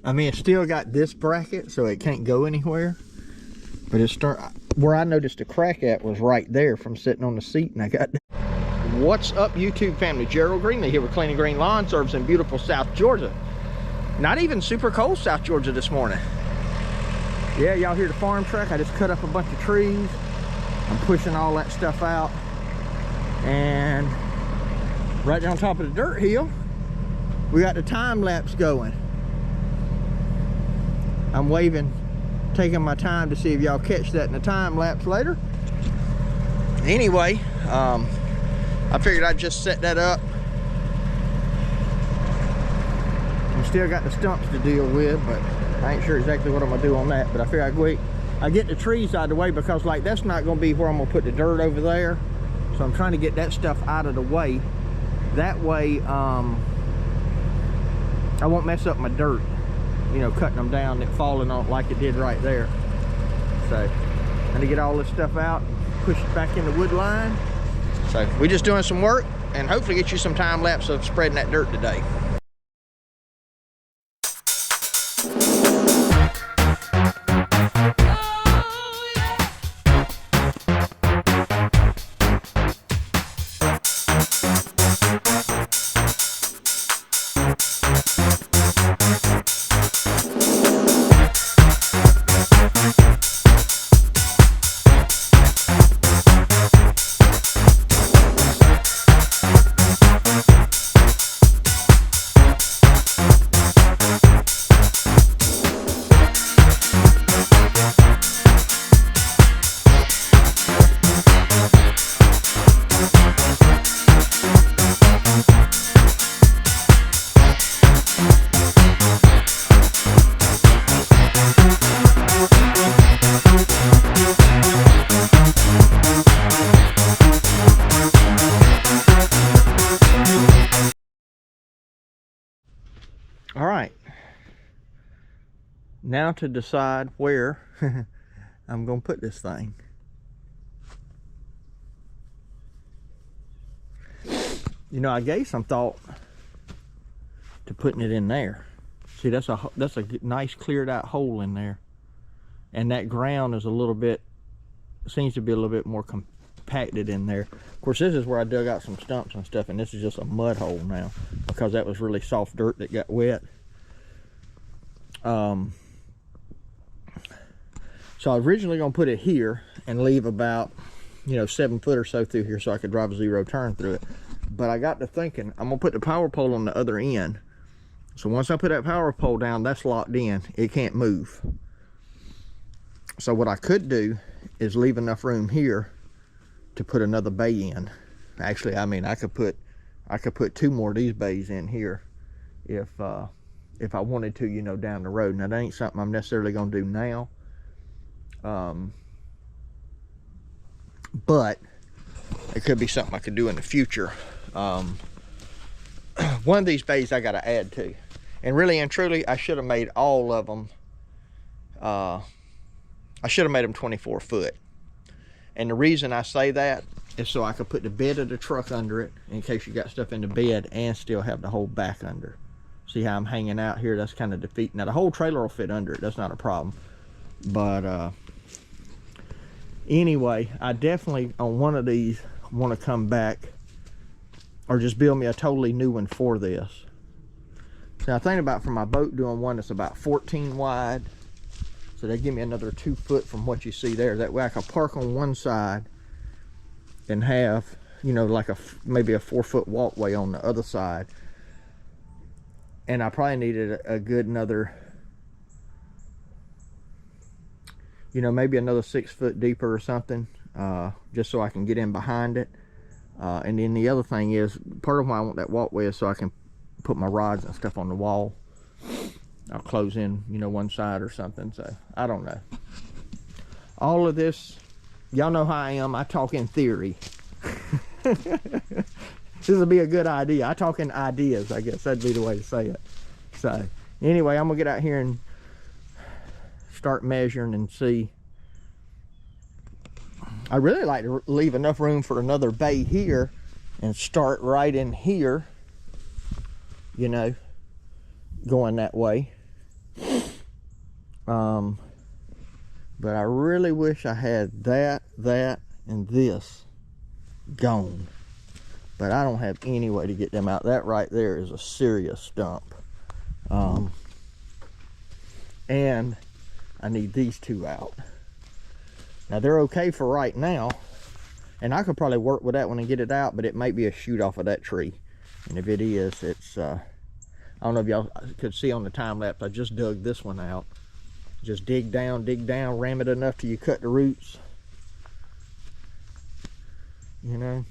I mean, it's still got this bracket, so it can't go anywhere. But it's where I noticed a crack at was right there from sitting on the seat, and I got. What's up, YouTube family? Gerald Greenlee here with Clean and Green Lawn Service in beautiful South Georgia. Not even super cold South Georgia this morning. Yeah, y'all hear the farm truck? I just cut up a bunch of trees. I'm pushing all that stuff out. And right there on top of the dirt hill, we got the time lapse going. I'm waving, taking my time to see if y'all catch that in the time lapse later. Anyway, I figured I'd just set that up. I still got the stumps to deal with, but I ain't sure exactly what I'm gonna do on that. But I figure I get the trees out of the way, because like that's not gonna be where I'm gonna put the dirt over there. So I'm trying to get that stuff out of the way. That way, I won't mess up my dirt, you know, cutting them down and falling on like it did right there. So I'm gonna get all this stuff out, push it back in the wood line. So we're just doing some work and hopefully get you some time lapse of spreading that dirt today. All right, now to decide where I'm gonna put this thing. You know, I gave some thought to putting it in there. See, that's a nice cleared out hole in there, and that ground is a little bit, seems to be a little bit more compacted in there. Of course, this is where I dug out some stumps and stuff, and this is just a mud hole now because that was really soft dirt that got wet. So I was originally gonna put it here and leave about, you know, 7 foot or so through here so I could drive a zero turn through it. But I got to thinking, I'm gonna put the power pole on the other end. So once I put that power pole down, that's locked in. It can't move. So what I could do is leave enough room here to put another bay in. Actually, I mean, I could put 2 more of these bays in here if I wanted to, you know, down the road. Now, that ain't something I'm necessarily gonna do now. But it could be something I could do in the future. One of these bays I gotta add to. And really and truly, I should have made all of them, I should have made them 24 foot. And the reason I say that is so I could put the bed of the truck under it in case you got stuff in the bed and still have the whole back under. See how I'm hanging out here? That's kind of defeating. Now the whole trailer will fit under it. That's not a problem. But anyway, I definitely on one of these want to come back or just build me a totally new one for this. Now think about for my boat doing one that's about 14 wide. So they give me another 2 foot from what you see there. That way I can park on one side and have, you know, like maybe a 4 foot walkway on the other side. And I probably needed a good another, you know, maybe another 6 foot deeper or something, just so I can get in behind it. And then the other thing is, part of why I want that walkway is so I can put my rods and stuff on the wall. I'll close in, you know, one side or something. So I don't know. All of this, y'all know how I am. I talk in theory. This will be a good idea. I talk in ideas, I guess that'd be the way to say it. So anyway, I'm gonna get out here and start measuring and see. I really like to leave enough room for another bay here and start right in here, you know, going that way. But I really wish I had that, and this gone. But I don't have any way to get them out. That right there is a serious stump. And I need these two out. Now they're okay for right now. And I could probably work with that one and get it out, but it might be a shoot off of that tree. And if it is, it's, I don't know if y'all could see on the time lapse, I just dug this one out. Just dig down, ram it enough till you cut the roots. You know,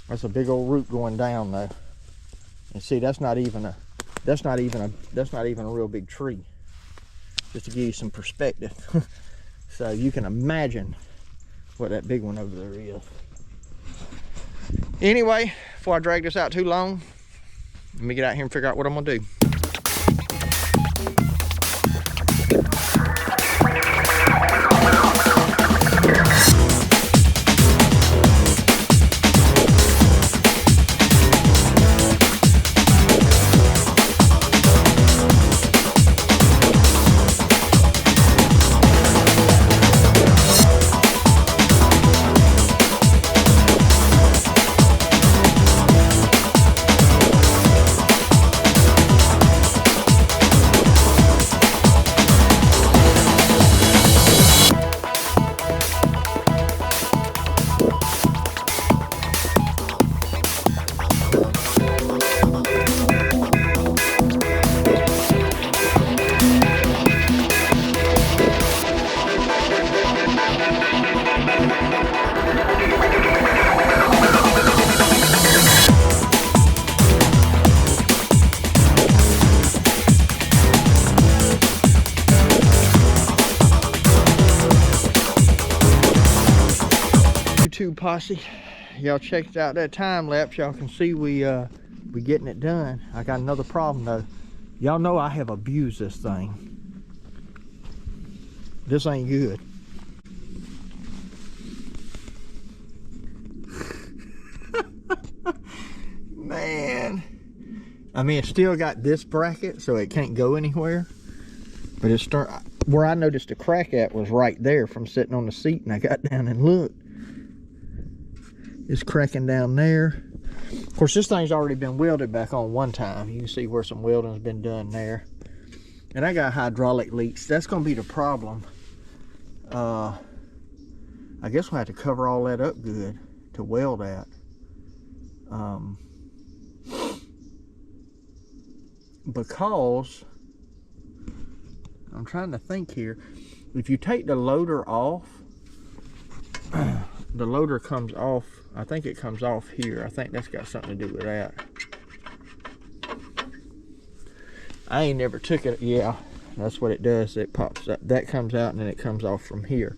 that's a big old root going down though. And see, that's not even a real big tree. Just to give you some perspective. So you can imagine what that big one over there is. Anyway, before I drag this out too long, let me get out here and figure out what I'm gonna do. YouTube posse, y'all checked out that time lapse. Y'all can see we getting it done. I got another problem though. Y'all know I have abused this thing. This ain't good. Man, I mean, it's still got this bracket, so it can't go anywhere. But it's where I noticed the crack at was right there from sitting on the seat, and I got down and looked. It's cracking down there. Of course, this thing's already been welded back on one time. You can see where some welding's been done there. And I got hydraulic leaks. That's gonna be the problem. I guess we'll have to cover all that up good to weld at. Because I'm trying to think here. If you take the loader off, the loader comes off. I think it comes off here. I think that's got something to do with that. I ain't never took it. Yeah, that's what it does. It pops up. That comes out and then it comes off from here.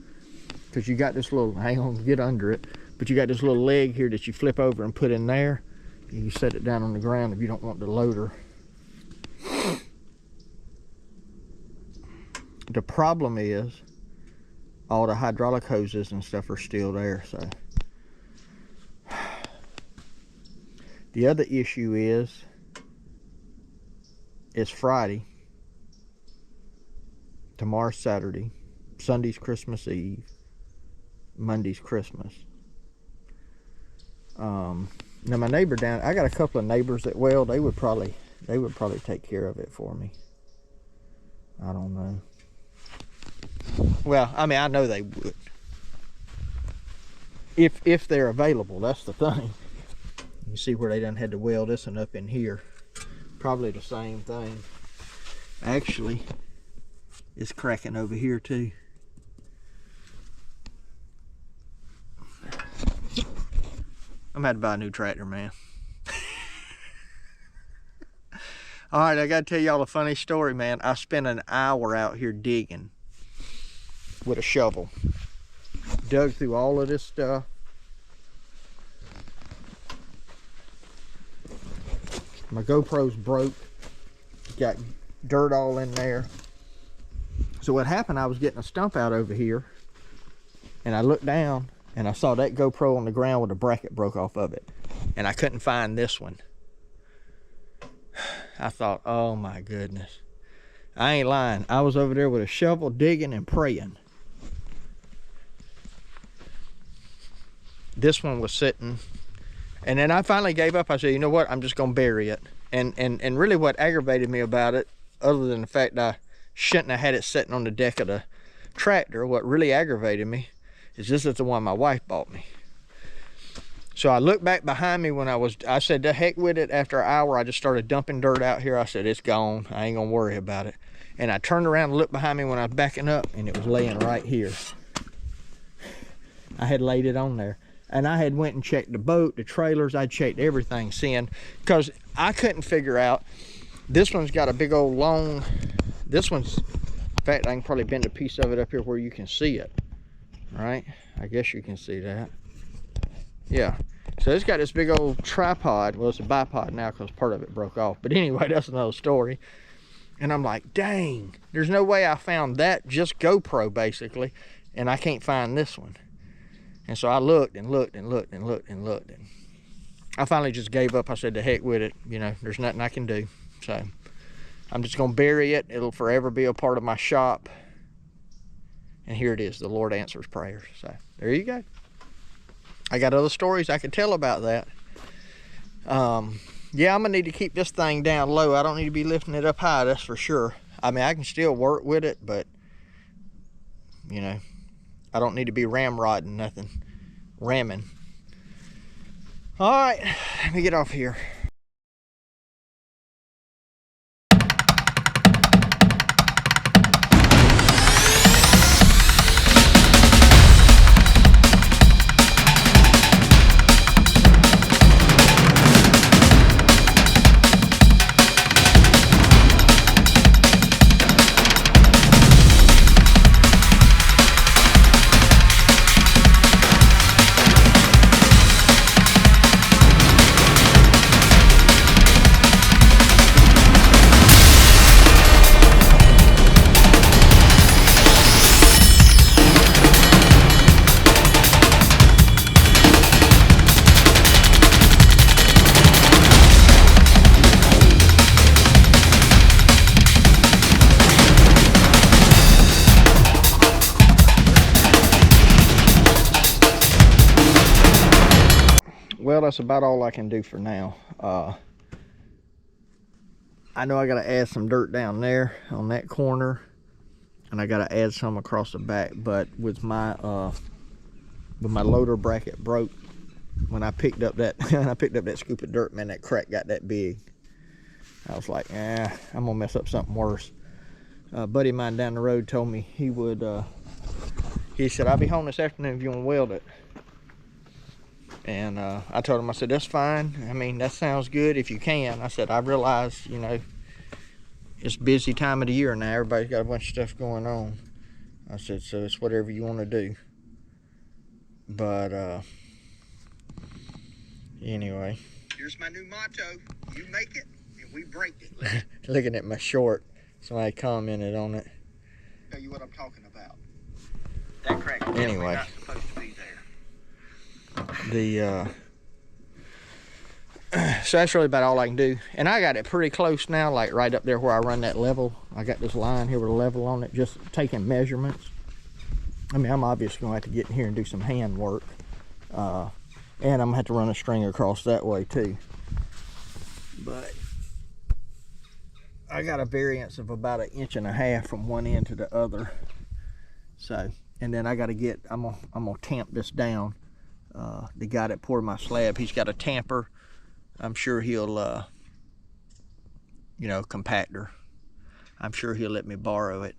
Because you got this little, hang on, get under it. But you got this little leg here that you flip over and put in there. And you set it down on the ground if you don't want the loader. The problem is all the hydraulic hoses and stuff are still there, so. The other issue is, it's Friday. Tomorrow's Saturday. Sunday's Christmas Eve. Monday's Christmas. Now my neighbor down, I got a couple of neighbors that weld. They would probably take care of it for me. I don't know. Well, I mean, I know they would. If they're available, that's the thing. You see where they done had to weld this one up in here. Probably the same thing. Actually, it's cracking over here too. I'm gonna have to buy a new tractor, man. All right, I gotta tell y'all a funny story, man. I spent an hour out here digging with a shovel. Dug through all of this stuff. My GoPro's broke. Got dirt all in there. So what happened, I was getting a stump out over here, and I looked down and I saw that GoPro on the ground with a bracket broke off of it, and I couldn't find this one. I thought, oh my goodness. I ain't lying. I was over there with a shovel digging and praying. This one was sitting, and then I finally gave up. I said, you know what? I'm just gonna bury it. And really what aggravated me about it, other than the fact that I shouldn't have had it sitting on the deck of the tractor, what really aggravated me is this is the one my wife bought me. So I looked back behind me when I said the heck with it. After an hour, I just started dumping dirt out here. I said, it's gone. I ain't gonna worry about it. And I turned around and looked behind me when I was backing up, and it was laying right here. I had laid it on there. And I had went and checked the boat, the trailers, I'd checked everything, seeing, because I couldn't figure out, this one's got a big old long, this one's, in fact, I can probably bend a piece of it up here where you can see it, right? I guess you can see that. Yeah, so it's got this big old tripod. Well, it's a bipod now because part of it broke off. But anyway, that's another story. And I'm like, dang, there's no way I found that, just GoPro basically, and I can't find this one. And so I looked and looked and looked and looked and looked, and I finally just gave up. I said, the heck with it. You know, there's nothing I can do. So I'm just gonna bury it. It'll forever be a part of my shop. And here it is. The Lord answers prayers. So there you go. I got other stories I could tell about that. Yeah, I'm gonna need to keep this thing down low. I don't need to be lifting it up high, that's for sure. I mean, I can still work with it, but you know, I don't need to be ramrodding nothing, ramming. All right, let me get off here. Well, that's about all I can do for now. I know I got to add some dirt down there on that corner, and I got to add some across the back. But with my loader bracket broke when I picked up that scoop of dirt, man, that crack got that big. I was like, I'm gonna mess up something worse. A buddy of mine down the road told me he would. He said, I'll be home this afternoon if you want to weld it. And I told him, I said, that's fine. I mean, that sounds good if you can. I said, I realize, you know, it's busy time of the year now. Everybody's got a bunch of stuff going on. I said, so it's whatever you want to do. But anyway. Here's my new motto. You make it and we break it. Looking at my short. Somebody commented on it. Tell you what I'm talking about. That crack is anyway, not supposed to be there. So that's really about all I can do, and I got it pretty close now, like right up there where I run that level. I got this line here with a level on it, just taking measurements. I mean, I'm obviously gonna have to get in here and do some hand work, and I'm gonna have to run a string across that way too. But I got a variance of about 1.5 inches from one end to the other. So, and then I got to get, I'm gonna tamp this down. The guy that poured my slab, he's got a tamper. I'm sure he'll, you know, compactor. I'm sure he'll let me borrow it,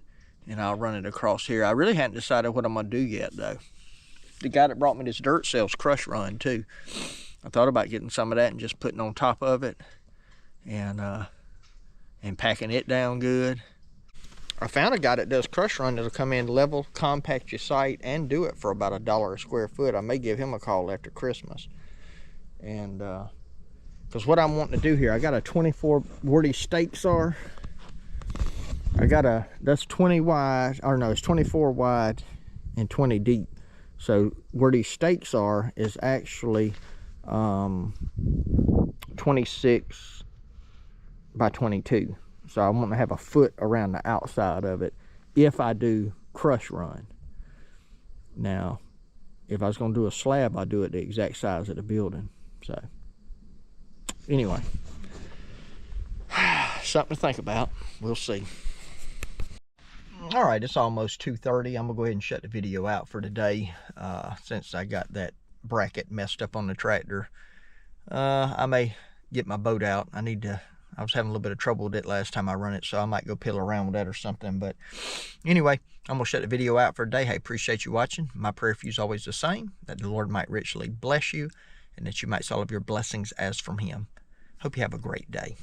and I'll run it across here. I really hadn't decided what I'm gonna do yet, though. The guy that brought me this dirt sells crush run too. I thought about getting some of that and just putting on top of it, and packing it down good. I found a guy that does crush run that'll come in, level, compact your site, and do it for about $1 a square foot. I may give him a call after Christmas. And because what I'm wanting to do here, I got a 24 where these stakes are. I got a, that's 20 wide, or no, it's 24 wide and 20 deep. So where these stakes are is actually 26 by 22. So I want to have a foot around the outside of it if I do crush run. Now, if I was going to do a slab, I'd do it the exact size of the building. So, anyway, something to think about. We'll see. All right, it's almost 2:30. I'm going to go ahead and shut the video out for today since I got that bracket messed up on the tractor. I may get my boat out. I was having a little bit of trouble with it last time I run it, so I might go piddle around with that or something. But anyway, I'm going to shut the video out for today. Hey, appreciate you watching. My prayer for you is always the same, that the Lord might richly bless you and that you might see all of your blessings as from him. Hope you have a great day.